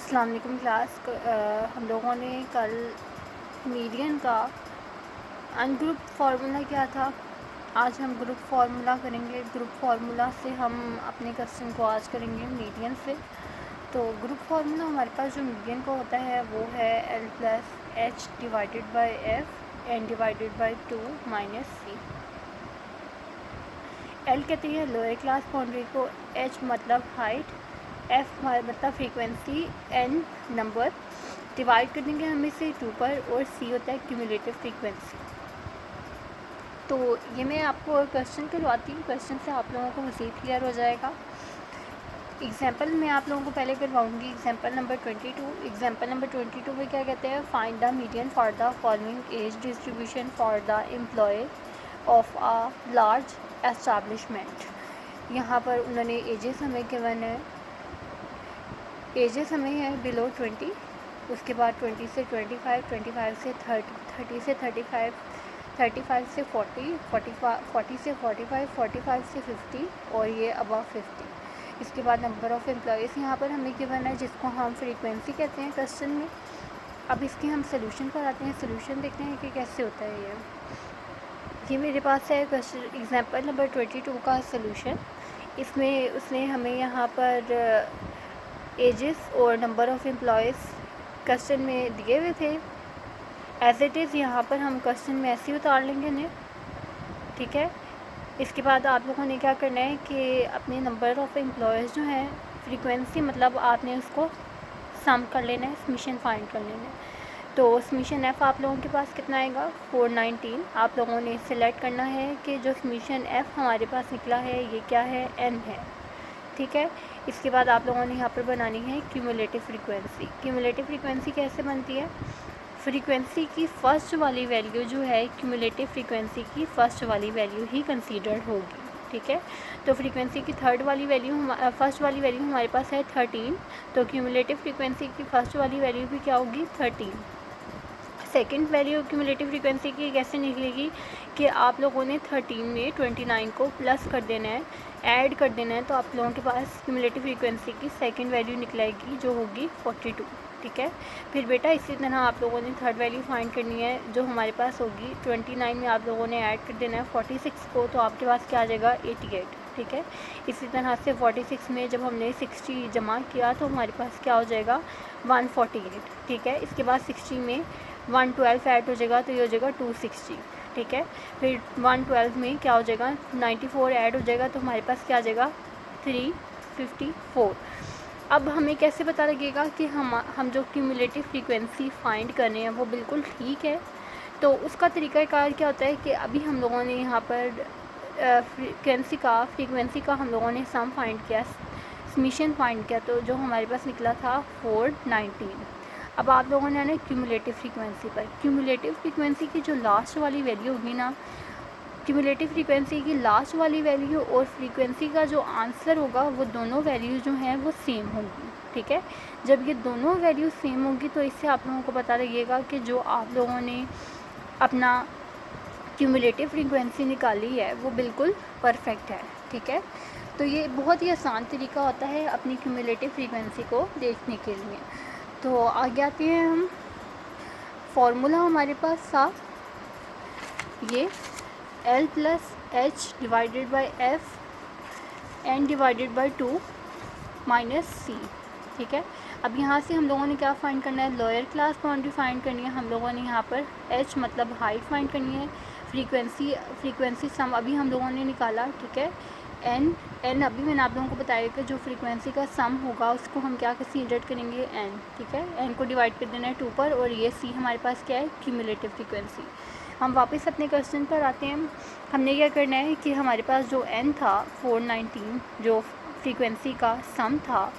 अस्सलाम वालेकुम क्लास। हम लोगों ने कल मीडियन का अनग्रुप फार्मूला क्या था, आज हम ग्रुप फार्मूला करेंगे। ग्रुप फार्मूला से हम अपने क्वेश्चन को आज करेंगे मीडियन से। तो ग्रुप फार्मूला हमारे पास जो मीडियन का होता है वो है L plus H divided by F N divided by 2 minus C. L कहते हैं लोअर क्लास बाउंड्री को, एच मतलब हाइट, एफ मतलब फ्रीक्वेंसी, एन नंबर, डिवाइड कर देंगे हम इसे 2 पर, और सी होता है क्यूमुलेटिव फ्रीक्वेंसी। तो ये मैं आपको क्वेश्चन करवाती हूँ, क्वेश्चन से आप लोगों को मज़ीद क्लियर हो जाएगा। एग्जाम्पल मैं आप लोगों को पहले करवाऊँगी, एग्जाम्पल नंबर 22। एग्जाम्पल नंबर 22 में क्या कहते हैं, find the median for the following age distribution for the employ of a large establishment. यहाँ पर उन्होंने एजेस हमें गिवन है, एजेस हमें है बिलो 20, उसके बाद 20 से 25, 25 से 30, 30 से 35, 35 से 40, 40 से 45, 45 से 50 और ये अबव 50। इसके बाद नंबर ऑफ़ एम्प्लॉयज़ यहाँ पर हमें गिवन है, जिसको हम फ्रीक्वेंसी कहते हैं क्वेश्चन में। अब इसके हम सोल्यूशन पर आते हैं, सोल्यूशन देखते हैं कि कैसे होता है ये मेरे पास है क्वेश्चन एग्जाम्पल नंबर 22 का सोल्यूशन। इसमें उसने हमें यहाँ पर एजेस और नंबर ऑफ़ एम्प्लॉयज़ क्वेश्चन में दिए हुए थे। एज इट इज़ यहाँ पर हम क्वेश्चन में ऐसे ही उतार लेंगे इन्हें, ठीक है। इसके बाद आप लोगों ने क्या करना है कि अपने नंबर ऑफ़ एम्प्लॉयज़ जो हैं, फ्रीक्वेंसी मतलब आपने उसको सम कर लेना है, समीशन फाइंड कर लेना है। तो समीशन एफ़ आप लोगों के पास कितना आएगा, 419। आप लोगों ने सिलेक्ट करना है कि जो समीशन एफ़ हमारे पास निकला है ये क्या है, एन है, ठीक है। इसके बाद आप लोगों ने यहाँ पर बनानी है क्यूमुलेटिव फ्रीक्वेंसी। क्यूमुलेटिव फ्रीक्वेंसी कैसे बनती है, फ्रीक्वेंसी की फ़र्स्ट वाली वैल्यू जो है, क्यूमुलेटिव फ्रीक्वेंसी की फ़र्स्ट वाली वैल्यू ही कंसीडर्ड होगी, ठीक है। तो फ्रीक्वेंसी की फर्स्ट वाली वैल्यू हमारे पास है 13, तो क्यूमुलेटिव फ्रीक्वेंसी की फ़र्स्ट वाली वैल्यू भी क्या होगी, 13। सेकंड वैल्यू क्यूमुलेटिव फ्रीक्वेंसी की कैसे निकलेगी कि आप लोगों ने 13 में 29 को प्लस कर देना है, ऐड कर देना है, तो आप लोगों के पास क्यूमुलेटिव फ्रीक्वेंसी की सेकंड वैल्यू निकलेगी जो होगी 42, ठीक है। फिर बेटा इसी तरह आप लोगों ने थर्ड वैल्यू फाइंड करनी है, जो हमारे पास होगी 29 में आप लोगों ने ऐड कर देना है 46 को, तो आपके पास क्या आ जाएगा, 88, ठीक है। इसी तरह से 46 में जब हमने 60 जमा किया तो हमारे पास क्या हो जाएगा, 148, ठीक है। इसके बाद 60 में 112 ऐड हो जाएगा तो ये हो जाएगा 260, ठीक है। फिर 112 में क्या हो जाएगा, 94 ऐड हो जाएगा तो हमारे पास क्या आ जाएगा, 354। अब हमें कैसे पता लगेगा कि हम जो क्यूमुलेटिव फ्रीक्वेंसी फाइंड कर रहे हैं वो बिल्कुल ठीक है। तो उसका तरीक़ाकार क्या होता है कि अभी हम लोगों ने यहाँ पर फ्रीक्वेंसी का हम लोगों ने सम फाइंड किया, समीशन फाइंड किया, तो जो हमारे पास निकला था 419। अब आप लोगों ने आना क्यूमुलेटिव फ्रीक्वेंसी पर। क्यूमुलेटिव फ्रीक्वेंसी की जो लास्ट वाली वैल्यू होगी ना, क्यूमुलेटिव फ्रीक्वेंसी की लास्ट वाली वैल्यू और फ्रीक्वेंसी का जो आंसर होगा वो दोनों वैल्यू जो हैं वो सेम होंगी, ठीक है। जब ये दोनों वैल्यू सेम होंगी तो इससे आप लोगों को पता लगेगा कि जो आप लोगों ने अपना क्यूमुलेटिव फ्रीक्वेंसी निकाली है वो बिल्कुल परफेक्ट है, ठीक है। तो ये बहुत ही आसान तरीका होता है अपनी क्यूमुलेटिव फ्रीक्वेंसी को देखने के लिए। तो आगे आते हैं हम, फार्मूला हमारे पास था ये L plus H divided by F N divided by 2 minus C, ठीक है। अब यहाँ से हम लोगों ने क्या फ़ाइंड करना है, लोअर क्लास बाउंड्री फाइंड करनी है। हम लोगों ने यहाँ पर h मतलब हाइट फाइंड करनी है, फ्रीक्वेंसी सम अभी हम लोगों ने निकाला, ठीक है। एन अभी मैंने आप लोगों को बताया कि जो फ्रीक्वेंसी का सम होगा उसको हम क्या कंसीडर करेंगे, एन, ठीक है। एन को डिवाइड कर देना है 2 पर, और ये सी हमारे पास क्या है, क्यूमुलेटिव फ्रीक्वेंसी। हम वापस अपने क्वेश्चन पर आते हैं। हमने क्या करना है कि हमारे पास जो एन था 419, जो फ्रीक्वेंसी का सम था,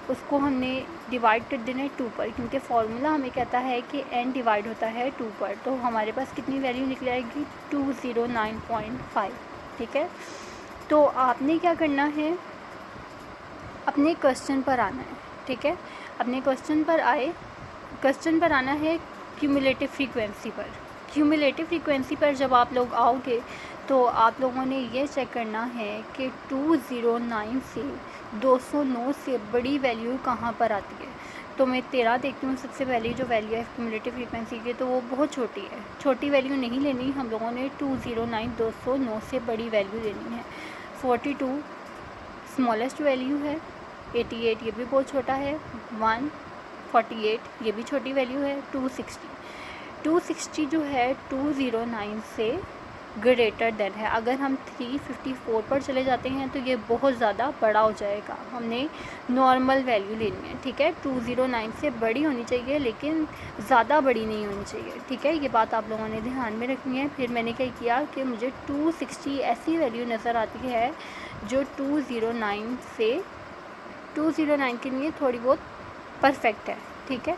उसको हमने डिवाइड कर देना है 2 पर, क्योंकि फार्मूला हमें कहता है कि n डिवाइड होता है 2 पर। तो हमारे पास कितनी वैल्यू निकल आएगी, 209.5, ठीक है। तो आपने क्या करना है, अपने क्वेश्चन पर आना है, ठीक है। अपने क्वेश्चन पर आना है क्यूमुलेटिव फ्रीक्वेंसी पर। क्यूमुलेटिव फ्रीक्वेंसी पर जब आप लोग आओगे तो आप लोगों ने ये चेक करना है कि 209 से 209 से बड़ी वैल्यू कहाँ पर आती है। तो मैं 13 देखती हूँ सबसे पहले जो वैल्यू है क्यूमुलेटिव फ्रीक्वेंसी की, तो वो बहुत छोटी है। छोटी वैल्यू नहीं लेनी, हम लोगों ने 209 209 से बड़ी वैल्यू लेनी है। 42 स्मॉलेस्ट वैल्यू है। 88 ये भी बहुत छोटा है। 148 ये भी छोटी वैल्यू है। 260 जो है 209 से ग्रेटर देन है। अगर हम 354 पर चले जाते हैं तो ये बहुत ज़्यादा बड़ा हो जाएगा। हमने नॉर्मल वैल्यू लेनी है, ठीक है। 209 से बड़ी होनी चाहिए लेकिन ज़्यादा बड़ी नहीं होनी चाहिए, ठीक है। ये बात आप लोगों ने ध्यान में रखनी है। फिर मैंने क्या किया कि मुझे 260 ऐसी वैल्यू नज़र आती है जो 209 के लिए थोड़ी बहुत परफेक्ट है, ठीक है।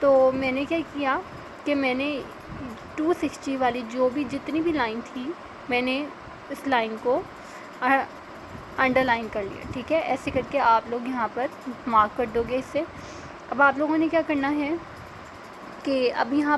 तो मैंने क्या किया कि मैंने 260 वाली जो भी जितनी भी लाइन थी, मैंने इस लाइन को अंडरलाइन कर लिया, ठीक है। ऐसे करके आप लोग यहाँ पर मार्क कर दोगे इससे। अब आप लोगों ने क्या करना है कि अब यहाँ